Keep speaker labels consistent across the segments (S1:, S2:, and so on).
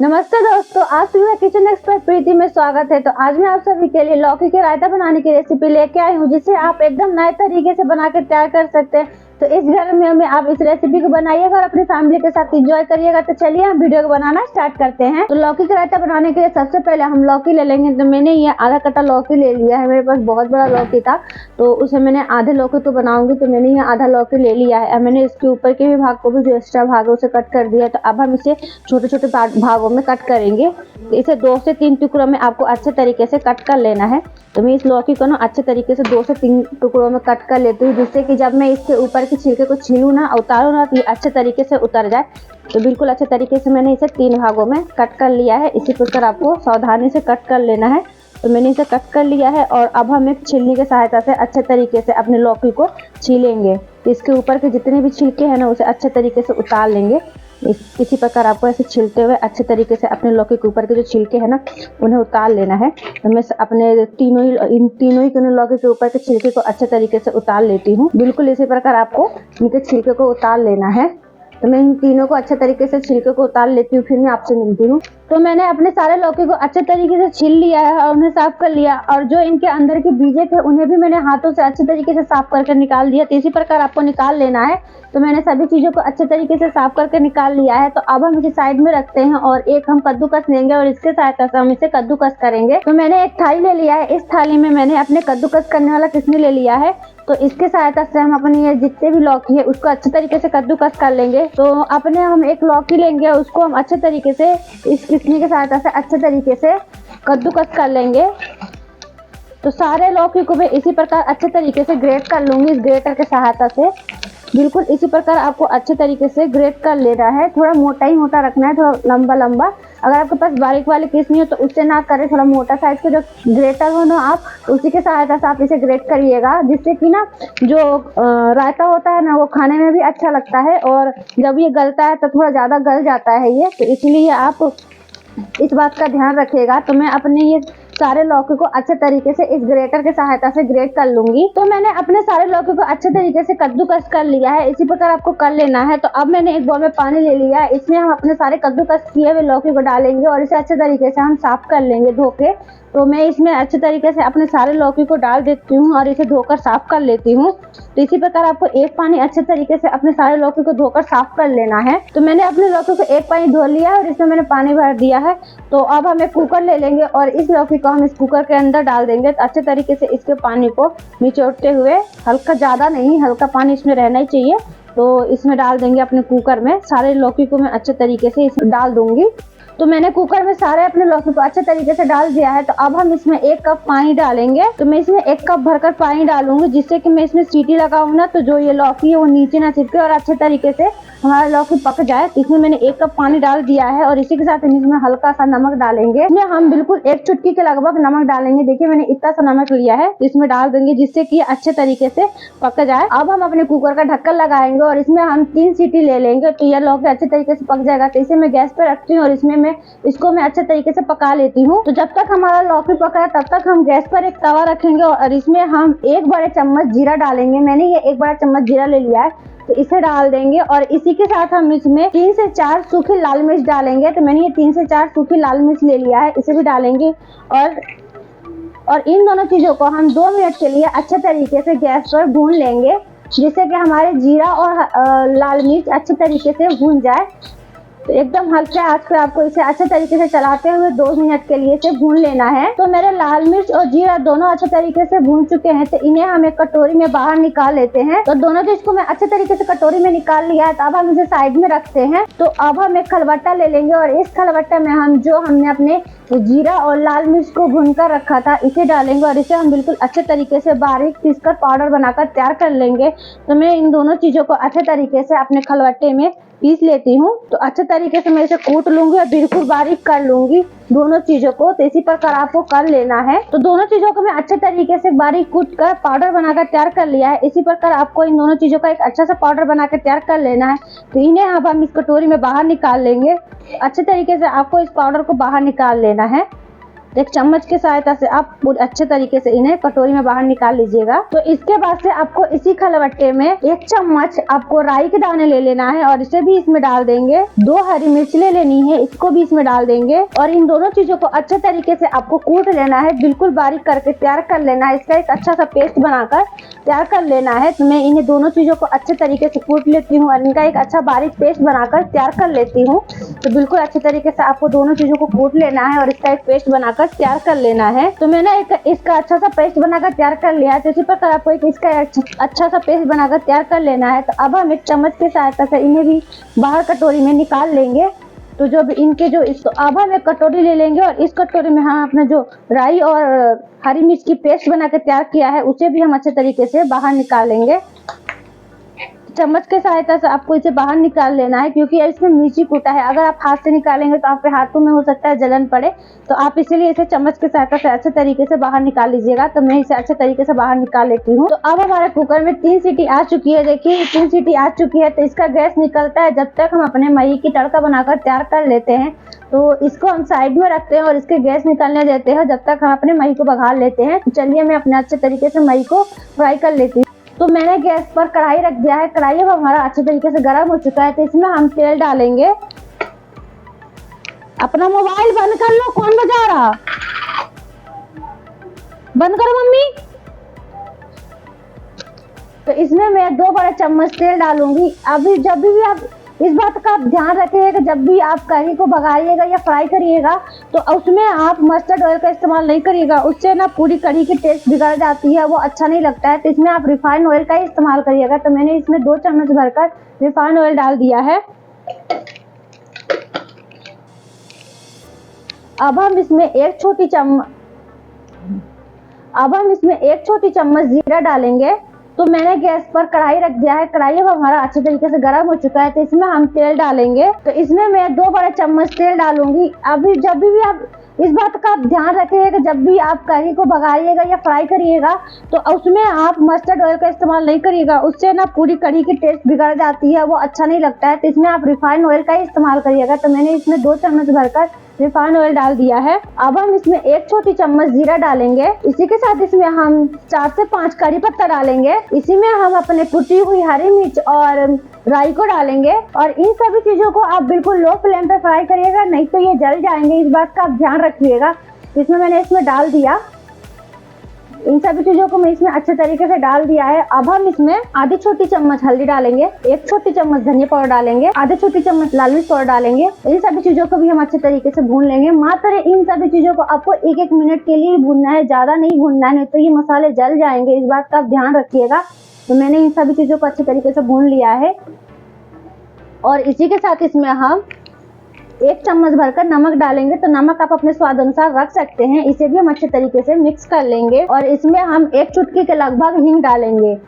S1: नमस्ते दोस्तों, आप सभी का किचन एक्सपर्ट प्रीति में स्वागत है। तो आज मैं आप सभी के लिए लौकी के रायता बनाने की रेसिपी लेके आई हूँ, जिसे आप एकदम नए तरीके से बना के तैयार कर सकते हैं। तो इस गर्मियों में आप इस रेसिपी को बनाइएगा और अपनी फैमिली के साथ एंजॉय करिएगा। तो चलिए हम वीडियो को बनाना स्टार्ट करते हैं। तो लौकी का रायता बनाने के लिए सबसे पहले हम लौकी ले लेंगे। तो मैंने ये आधा कट्टा लौकी ले लिया है। मेरे पास बहुत बड़ा लौकी था तो उसे मैंने आधे लौकी को बनाऊंगी, तो मैंने ये आधा लौकी ले लिया है। अब मैंने इसके ऊपर के भी भाग को भी, जो एक्स्ट्रा भाग है, उसे कट कर दिया। तो अब हम इसे छोटे छोटे भागों में कट करेंगे। इसे 2 से 3 टुकड़ों में आपको अच्छे तरीके से कट कर लेना है। तो मैं इस लौकी को ना अच्छे तरीके से 2 से 3 टुकड़ों में कट कर लेती हूँ, जिससे कि जब मैं इसके ऊपर के छिलके को छीलूं ना, उतारूं ना, तो ये अच्छे तरीके से उतर जाए। तो बिल्कुल अच्छे तरीके से मैंने इसे 3 भागों में कट कर लिया है। इसी प्रकार आपको सावधानी से कट कर लेना है। तो मैंने इसे कट कर लिया है और अब हम एक छीलनी की सहायता से अच्छे तरीके से अपने लौकी को छीलेंगे। तो इसके ऊपर के जितने भी छिलके हैं ना, उसे अच्छे तरीके से उतार लेंगे। इसी प्रकार आपको ऐसे छिलते हुए अच्छे तरीके से अपने लौकी के ऊपर के जो छिलके हैं ना, उन्हें उतार लेना है। तो मैं अपने इन तीनों ही लौकी के ऊपर के छिलके को अच्छे तरीके से उतार लेती हूँ। बिल्कुल इसी प्रकार आपको इनके छिलके को उतार लेना है। तो मैं इन तीनों को अच्छे तरीके से छिलके को उतार लेती हूँ, फिर मैं आपसे मिलती हूँ। तो मैंने अपने सारे लौकी को अच्छे तरीके से छील लिया है और उन्हें साफ कर लिया, और जो इनके अंदर के बीजे थे उन्हें भी मैंने हाथों से अच्छे तरीके से साफ करके निकाल दिया। तो इसी प्रकार आपको निकाल लेना है। तो मैंने सभी चीजों को अच्छे तरीके से साफ करके निकाल लिया है। तो अब हम इसे साइड में रखते हैं और एक हम कद्दूकस लेंगे और इसके सहायता से हम इसे कद्दूकस करेंगे। तो मैंने एक थाली ले लिया है। इस थाली में मैंने अपने कद्दूकस करने वाला किसनी ले लिया है। तो इसके सहायता से हम अपनी ये जितने भी लौकी है उसको अच्छे तरीके से कद्दूकस कर लेंगे। तो अपने हम एक लौकी लेंगे और उसको हम अच्छे तरीके से इस किसनी की सहायता से अच्छे तरीके से कद्दूकस कर लेंगे। तो सारे लौकी को मैं इसी प्रकार अच्छे तरीके से ग्रेट कर लूंगी, इस ग्रेटर के सहायता से। बिल्कुल इसी प्रकार आपको अच्छे तरीके से ग्रेट कर लेना है। थोड़ा मोटा ही मोटा रखना है, थोड़ा लंबा लंबा। अगर आपके पास बारीक वाली किस्म हो तो उससे ना करें, थोड़ा मोटा साइज का जो ग्रेटर हो ना, आप उसी के सहायता से आप इसे ग्रेट करिएगा, जिससे कि ना जो रायता होता है ना, वो खाने में भी अच्छा लगता है। और जब ये गलता है तो थोड़ा ज़्यादा गल जाता है ये, तो इसलिए आप इस बात का ध्यान रखिएगा। तो मैं अपने ये सारे लौकी को अच्छे तरीके से इस ग्रेटर के सहायता से ग्रेट कर लूंगी। तो मैंने अपने सारे लौकी को अच्छे तरीके से कद्दूकस कर लिया है। इसी प्रकार आपको कर लेना है। तो अब मैंने एक बाउल में पानी ले लिया है। इसमें हम अपने सारे कद्दूकस किए हुए लौकी को डालेंगे और इसे अच्छे तरीके से हम साफ कर लेंगे धो के। तो मैं इसमें अच्छे तरीके से अपने सारे लौकी को डाल देती हूँ और इसे धोकर साफ कर लेती हूँ। तो इसी प्रकार आपको एक पानी अच्छे तरीके से अपने सारे लौकी को धोकर साफ कर लेना है। तो मैंने अपने लौकी को एक पानी धो लिया है और इसमें मैंने पानी भर दिया है। तो अब हम एक कुकर ले लेंगे और इस लौकी को हम इस कुकर के अंदर डाल देंगे। तो अच्छे तरीके से इसके पानी को निचोड़ते हुए, हल्का, ज़्यादा नहीं, हल्का पानी इसमें रहना ही चाहिए। तो इसमें डाल देंगे अपने कुकर में। सारे लौकी को मैं अच्छे तरीके से इसमें डाल दूंगी। तो मैंने कुकर में सारे अपने लौकी को अच्छे तरीके से डाल दिया है। तो अब हम इसमें 1 कप पानी डालेंगे। तो मैं इसमें 1 कप भरकर पानी डालूंगी, जिससे कि मैं इसमें सीटी लगाऊं ना, तो जो ये लौकी है वो नीचे ना चिपके और अच्छे तरीके से हमारा लौकी पक जाए। तो इसमें मैंने 1 कप पानी डाल दिया है और इसी के साथ हम इसमें हल्का सा नमक डालेंगे। इसमें हम बिल्कुल 1 चुटकी के लगभग नमक डालेंगे। देखिए मैंने इतना सा नमक लिया है, इसमें डाल देंगे, जिससे कि अच्छे तरीके से पक जाए। अब हम अपने कुकर का ढक्कन लगाएंगे और इसमें हम 3 सीटी ले लेंगे। तो यह लौकी अच्छे तरीके से पक जाएगा। तो इसे मैं गैस पे रखती हूँ और इसमें इसको मैं अच्छे तरीके से पका लेती हूँ। तो जब तक हमारा लौकी पका है तब तक हम गैस पर एक तवा रखेंगे और इसमें हम 1 बड़े चम्मच जीरा डालेंगे। मैंने ये 1 बड़ा चम्मच जीरा ले लिया है। तो इसे डाल देंगे और इसी के साथ हम इसमें 3 से 4 सूखी लाल मिर्च डालेंगे। तो मैंने ये 3 से 4 सूखी लाल मिर्च ले लिया है, इसे भी डालेंगे। और इन दोनों चीजों को हम 2 मिनट के लिए अच्छे तरीके से गैस पर भून लेंगे, जिससे कि हमारे जीरा और लाल मिर्च अच्छे तरीके से भून जाए। तो एकदम हल्के आंच पे आपको इसे अच्छे तरीके से चलाते हुए 2 मिनट के लिए इसे भून लेना है। तो मेरे लाल मिर्च और जीरा दोनों अच्छे तरीके से भून चुके हैं। तो इन्हें हम एक कटोरी में बाहर निकाल लेते हैं। तो दोनों चीज को मैं अच्छे तरीके से कटोरी में निकाल लिया है। तो अब हम इसे साइड में रखते हैं। तो अब हम एक खलबट्टा ले लेंगे और इस खलबट्टे में हमने अपने जीरा और लाल मिर्च को भूनकर रखा था, इसे डालेंगे और इसे हम बिल्कुल अच्छे तरीके से बारीक पीसकर पाउडर बनाकर तैयार कर लेंगे। तो मैं इन दोनों चीजों को अच्छे तरीके से अपने खलबट्टे में पीस लेती हूँ। तो अच्छे तरीके से मैं इसे कूट लूंगी और बिल्कुल बारीक कर लूंगी दोनों चीजों को। तो इसी प्रकार आपको कर लेना है। तो दोनों चीजों को मैं अच्छे तरीके से बारीक कूट कर पाउडर बनाकर तैयार कर लिया है। इसी प्रकार आपको इन दोनों चीजों का एक अच्छा सा पाउडर बनाकर तैयार कर लेना है। तो इन्हें अब हम इस कटोरी में बाहर निकाल लेंगे। अच्छे तरीके से आपको इस पाउडर को बाहर निकाल लेना है। एक चम्मच की सहायता से आप पूरे अच्छे तरीके से इन्हें कटोरी में बाहर निकाल लीजिएगा। तो इसके बाद से आपको इसी खलबट्टे में 1 चम्मच आपको राई के दाने ले लेना है और इसे भी इसमें डाल देंगे। 2 हरी मिर्च ले लेनी है, इसको भी इसमें डाल देंगे और इन दोनों चीजों को अच्छे तरीके से आपको कूट लेना है, बिल्कुल बारीक करके तैयार कर लेना है। इसका एक अच्छा सा पेस्ट बनाकर तैयार कर लेना है। तो मैं इन्हें दोनों चीजों को अच्छे तरीके से कूट लेती हूँ और इनका एक अच्छा बारीक पेस्ट बनाकर तैयार कर लेती हूँ। तो बिल्कुल अच्छे तरीके से आपको दोनों चीजों को कूट लेना है और इसका एक पेस्ट बनाकर तैयार कर लेना है। तो मैंने इसका अच्छा सा पेस्ट बनाकर तैयार कर लिया है। तो इसी प्रकार आपको इसका अच्छा सा पेस्ट बनाकर तैयार कर लेना है। तो अब हम एक चम्मच की सहायता से इन्हें भी बाहर कटोरी में निकाल लेंगे। तो जो इनके जो इसको अब हम एक कटोरी ले लेंगे और इस कटोरी में हम अपने जो राई और हरी मिर्च की पेस्ट बनाकर तैयार किया है उसे भी हम अच्छे तरीके से बाहर निकालेंगे। चम्मच के सहायता से आपको इसे बाहर निकाल लेना है, क्योंकि इसमें मिर्ची कूटा है। अगर आप हाथ से निकालेंगे तो आपके हाथों में हो सकता है जलन पड़े, तो आप इसीलिए इसे चम्मच के सहायता से अच्छे तरीके से बाहर निकाल लीजिएगा। तो मैं इसे अच्छे तरीके से बाहर निकाल लेती हूँ। तो अब हमारे कुकर में 3 सीटी आ चुकी है। देखिए 3 सीटी आ चुकी है। तो इसका गैस निकलता है जब तक हम अपने मही की तड़का बनाकर तैयार कर लेते हैं। तो इसको हम साइड में रखते हैं और इसके गैस निकलने देते हैं जब तक हम अपने मही को बघार लेते हैं। तो चलिए मैं अपने अच्छे तरीके से मही को फ्राई कर लेती हूँ। तो मैंने गैस पर कढ़ाई रख दिया है। कढ़ाई अब हमारा अच्छे तरीके से गर्म हो चुका है। तो इसमें हम तेल डालेंगे। अपना मोबाइल बंद कर लो, कौन बजा रहा? बंद करो मम्मी। तो इसमें मैं 2 बड़े चम्मच तेल डालूंगी। अभी जब भी आप इस बात का आप ध्यान रखिएगा कि जब भी आप कढ़ी को भगाइएगा या फ्राई करिएगा तो उसमें आप मस्टर्ड ऑयल का इस्तेमाल नहीं करिएगा। उससे ना पूरी कढ़ी की टेस्ट बिगड़ जाती है, वो अच्छा नहीं लगता है। तो इसमें आप रिफाइंड ऑयल का ही इस्तेमाल करिएगा। तो मैंने इसमें 2 चम्मच भरकर रिफाइंड ऑयल डाल दिया है। अब हम इसमें एक छोटी चम्मच जीरा डालेंगे। तो मैंने गैस पर कढ़ाई रख दिया है। कढ़ाई अब हमारा अच्छे तरीके से गर्म हो चुका है। तो इसमें हम तेल डालेंगे। तो इसमें मैं 2 बड़े चम्मच तेल डालूंगी। अभी जब भी आप इस बात का आप ध्यान रखिएगा कि जब भी आप कढ़ी को भगाइएगा या फ्राई करिएगा तो उसमें आप मस्टर्ड ऑयल का इस्तेमाल नहीं करिएगा। उससे ना पूरी कढ़ी की टेस्ट बिगड़ जाती है, वो अच्छा नहीं लगता है। तो इसमें आप रिफाइंड ऑयल का ही इस्तेमाल करिएगा। तो मैंने इसमें 2 चम्मच भरकर रिफाइंड ऑयल डाल दिया है। अब हम इसमें 1 छोटी चम्मच जीरा डालेंगे। इसी के साथ इसमें हम 4 से 5 कड़ी पत्ता डालेंगे। इसी में हम अपने कुटी हुई हरी मिर्च और राई को डालेंगे और इन सभी चीजों को आप बिल्कुल लो फ्लेम पे फ्राई करिएगा, नहीं तो ये जल जाएंगे। इस बात का आप ध्यान रखिएगा। इसमें मैंने इसमें डाल दिया, इन सभी चीजों को मैं इसमें अच्छे तरीके से डाल दिया है। अब हम इसमें आधी छोटी चम्मच हल्दी डालेंगे, 1 छोटी चम्मच धनिया पाउडर डालेंगे, आधी छोटी चम्मच लाल मिर्च पाउडर डालेंगे। इन सभी चीजों को भी हम अच्छे तरीके से भून लेंगे। मात्र इन सभी चीजों को आपको 1-1 मिनट के लिए भूनना है, ज्यादा नहीं भूनना है, नहीं तो ये मसाले जल जाएंगे। इस बात का आप ध्यान रखिएगा। तो मैंने इन सभी चीजों को अच्छे तरीके से भून लिया है और इसी के साथ इसमें हम 1 चम्मच भरकर नमक डालेंगे। तो नमक आप अपने स्वाद अनुसार रख सकते हैं। इसे भी हम अच्छे तरीके से मिक्स कर लेंगे और इसमें हम 1 चुटकी के लगभग हींग डालेंगे।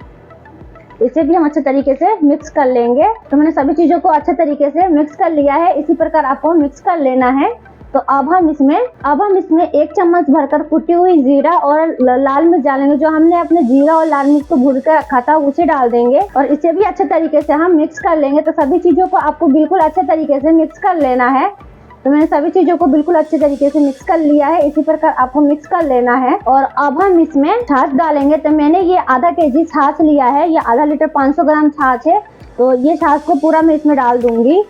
S1: इसे भी हम अच्छे तरीके से मिक्स कर लेंगे। तो मैंने सभी चीजों को अच्छे तरीके से मिक्स कर लिया है। इसी प्रकार आपको मिक्स कर लेना है। तो अब हम इसमें 1 चम्मच भरकर कुटी हुई जीरा और लाल मिर्च डालेंगे। जो हमने अपने जीरा और लाल मिर्च को भून कर रखा था उसे डाल देंगे और इसे भी अच्छे तरीके से हम मिक्स कर लेंगे। तो सभी चीजों को आपको बिल्कुल अच्छे तरीके से मिक्स कर लेना है। तो मैंने सभी चीजों को बिल्कुल अच्छे तरीके से मिक्स कर लिया है। इसी प्रकार आपको मिक्स कर लेना है। और अब हम इसमें छाछ डालेंगे। तो मैंने ये आधा केजी छाछ लिया है, ये आधा लीटर 500 ग्राम छाछ है। तो ये छाछ को पूरा मैं इसमें डाल दूंगी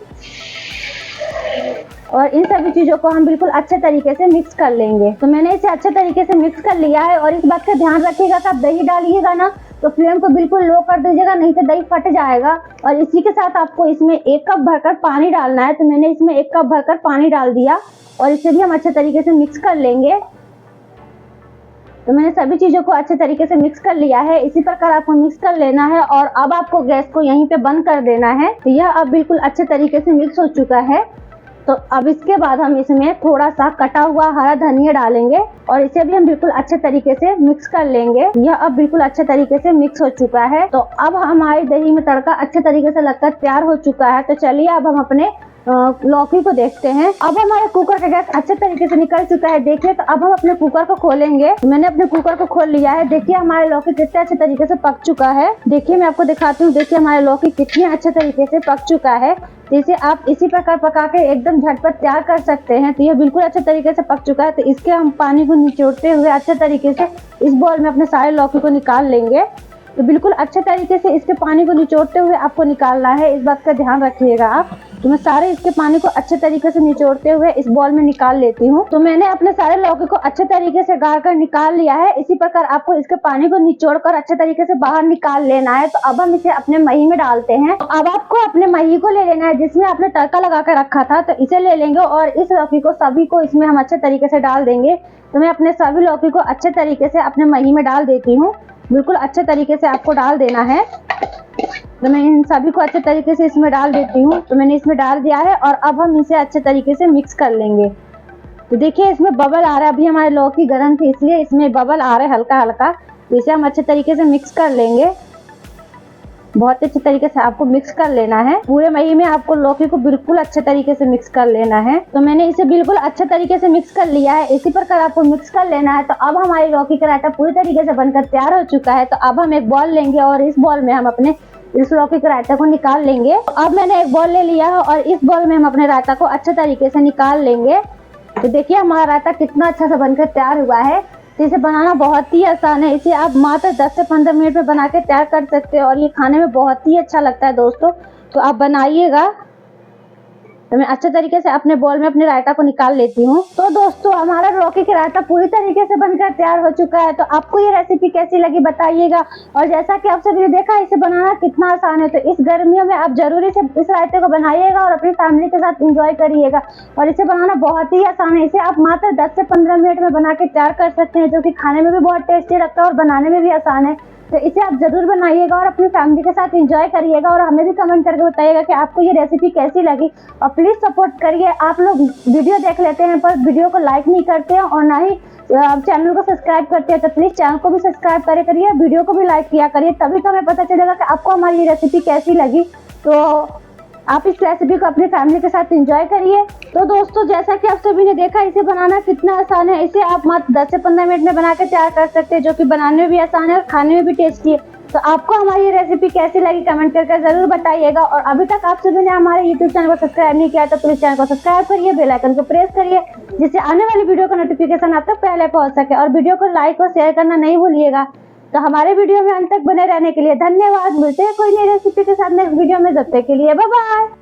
S1: और इन सभी चीजों को हम बिल्कुल अच्छे तरीके से मिक्स कर लेंगे। तो मैंने इसे अच्छे तरीके से मिक्स कर लिया है। और इस बात का ध्यान रखिएगा कि आप दही डालिएगा ना तो फ्लेम को बिल्कुल लो कर दीजिएगा, नहीं तो दही फट जाएगा। और इसी के साथ आपको इसमें 1 कप भरकर पानी डालना है। तो मैंने इसमें 1 कप भरकर पानी डाल दिया और इसे भी हम अच्छे तरीके से मिक्स कर लेंगे। तो मैंने सभी चीजों को अच्छे तरीके से मिक्स कर लिया है। इसी प्रकार आपको मिक्स कर लेना है और अब आपको गैस को यहीं पे बंद कर देना है। तो यह अब बिल्कुल अच्छे तरीके से मिक्स हो चुका है। तो अब इसके बाद हम इसमें थोड़ा सा कटा हुआ हरा धनिया डालेंगे और इसे भी हम बिल्कुल अच्छे तरीके से मिक्स कर लेंगे। यह अब बिल्कुल अच्छे तरीके से मिक्स हो चुका है। तो अब हमारी दही में तड़का अच्छे तरीके से लगकर तैयार हो चुका है। तो चलिए अब हम अपने लौकी को देखते हैं। अब हमारे कुकर का गैस अच्छे तरीके से निकल चुका है। देखिए, तो अब हम अपने कुकर को खोलेंगे। मैंने अपने कुकर को खोल लिया है। देखिए हमारे लौकी कितने अच्छे तरीके से पक चुका है। देखिए मैं आपको दिखाती हूँ। देखिए हमारे लौकी कितने अच्छे तरीके से पक चुका है। तो इसे आप इसी प्रकार पका के एकदम झटपट तैयार कर सकते हैं। तो ये बिल्कुल अच्छे तरीके से पक चुका है। तो इसके हम पानी को निचोड़ते हुए अच्छे तरीके से इस बाउल में अपने सारे लौकी को निकाल लेंगे। तो बिल्कुल अच्छे तरीके से इसके पानी को निचोड़ते हुए आपको निकालना है, इस बात का ध्यान रखिएगा आप। तो मैं सारे इसके पानी को अच्छे तरीके से निचोड़ते हुए इस बॉल में निकाल लेती हूँ। तो मैंने अपने सारे लौकी को अच्छे तरीके से गाड़ कर निकाल लिया है। इसी प्रकार आपको इसके पानी को निचोड़ कर अच्छे तरीके से बाहर निकाल लेना है। तो अब हम इसे अपने मही में डालते हैं। तो अब आपको अपने मही को ले लेना है जिसमें आपने तड़का लगा कर रखा था। तो इसे ले लेंगे और इस लौकी को सभी को इसमें हम अच्छे तरीके से डाल देंगे। तो मैं अपने सभी लौकी को अच्छे तरीके से अपने मही में डाल देती हूँ। बिल्कुल अच्छे तरीके से आपको डाल देना है। तो मैं इन सभी को अच्छे तरीके से इसमें डाल देती हूँ। तो मैंने इसमें डाल दिया है और अब हम इसे अच्छे तरीके से मिक्स कर लेंगे। तो देखिए इसमें बबल आ रहा है। अभी हमारे लौकी गर्म थी इसलिए इसमें बबल आ रहा है हल्का हल्का। तो इसे हम अच्छे तरीके से मिक्स कर लेंगे। बहुत अच्छे तरीके से आपको मिक्स कर लेना है। पूरे मही में आपको लौकी को बिल्कुल अच्छे तरीके से मिक्स कर लेना है। तो मैंने इसे बिल्कुल अच्छे तरीके से मिक्स कर लिया है। इसी प्रकार आपको मिक्स कर लेना है। तो अब हमारी लौकी का रायता पूरी तरीके से बनकर तैयार हो चुका है। तो अब हम एक बॉल लेंगे और इस बॉल में हम अपने इस लौकी के रायता को निकाल लेंगे। अब मैंने एक बॉल ले लिया है और इस बॉल में हम अपने रायता को अच्छे तरीके से निकाल लेंगे। तो देखिए हमारा रायता कितना अच्छा से बनकर तैयार हुआ है। तो इसे बनाना बहुत ही आसान है। इसे आप मात्र 10 से 15 मिनट में बना के तैयार कर सकते हो और ये खाने में बहुत ही अच्छा लगता है दोस्तों। तो आप बनाइएगा। तो मैं अच्छे तरीके से अपने बॉल में अपने रायता को निकाल लेती हूँ। तो दोस्तों हमारा लौकी का रायता पूरी तरीके से बनकर तैयार हो चुका है। तो आपको ये रेसिपी कैसी लगी बताइएगा। और जैसा कि आप सभी ने देखा इसे बनाना कितना आसान है। तो इस गर्मियों में आप जरूरी से इस रायते को बनाइएगा और अपनी फैमिली के साथ एंजॉय करिएगा। और इसे बनाना बहुत ही आसान है। इसे आप मात्र 10 से 15 मिनट में बना के तैयार कर सकते हैं, जो कि खाने में भी बहुत टेस्टी लगता है और बनाने में भी आसान है। तो इसे आप जरूर बनाइएगा और अपनी फैमिली के साथ एंजॉय करिएगा। और हमें भी कमेंट करके बताइएगा कि आपको ये रेसिपी कैसी लगी। और प्लीज सपोर्ट करिए। आप लोग वीडियो देख लेते हैं पर वीडियो को लाइक नहीं करते हैं और ना ही चैनल को सब्सक्राइब करते हैं। तो प्लीज चैनल को भी सब्सक्राइब करिए, वीडियो को भी लाइक किया करिए। तभी तो हमें पता चलेगा कि आपको हमारी ये रेसिपी कैसी लगी। तो आप इस रेसिपी को अपनी फैमिली के साथ एंजॉय करिए। तो दोस्तों जैसा कि आप सभी ने देखा इसे बनाना कितना आसान है। इसे आप मात्र 10 से 15 मिनट में बना के तैयार कर सकते हैं, जो कि बनाने में भी आसान है और खाने में भी टेस्टी है। तो आपको हमारी ये रेसिपी कैसी लगी कमेंट करके जरूर बताइएगा। और अभी तक आप सभी ने हमारे यूट्यूब चैनल को सब्सक्राइब नहीं किया तो प्लीज चैनल को सब्सक्राइब करिए, बेल आइकन को प्रेस करिए, जिससे आने वाली वीडियो का नोटिफिकेशन आप तक पहले पहुंच सके। और वीडियो को लाइक और शेयर करना नहीं भूलिएगा। तो हमारे वीडियो में अंत तक बने रहने के लिए धन्यवाद। मिलते हैं कोई नई रेसिपी के साथ नेक्स्ट वीडियो में। जब तक के लिए बाय बाय।